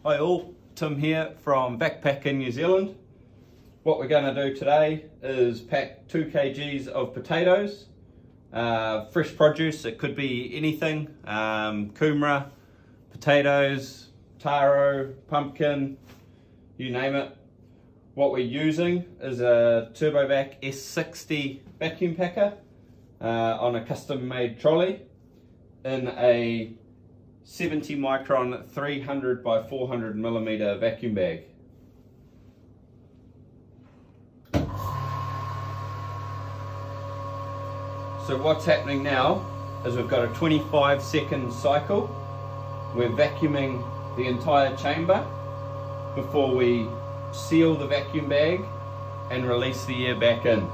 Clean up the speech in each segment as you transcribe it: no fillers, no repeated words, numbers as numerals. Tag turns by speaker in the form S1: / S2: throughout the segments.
S1: Hi all, Tim here from Vacpack in New Zealand. What we're going to do today is pack 2 kgs of potatoes, fresh produce. It could be anything, Kumara, potatoes, Taro, pumpkin, you name it. What we're using is a Turbovac S60 vacuum packer on a custom made trolley in a 70 micron 300 by 400 millimeter vacuum bag. So what's happening now is we've got a 25-second cycle. We're vacuuming the entire chamber before we seal the vacuum bag and release the air back in.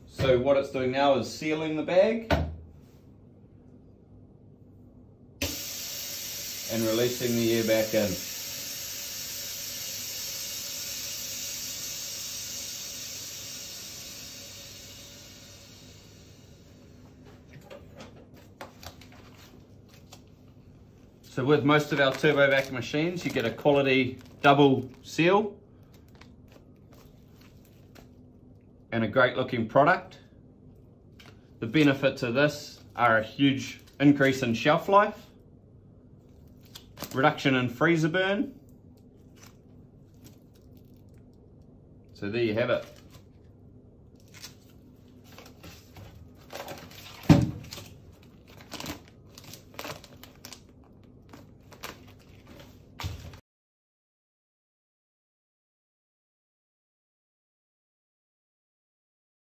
S1: So what it's doing now is sealing the bag and releasing the air back in. So with most of our Turbovac machines, you get a quality double seal and a great looking product. The benefits of this are a huge increase in shelf life, reduction in freezer burn. So there you have it.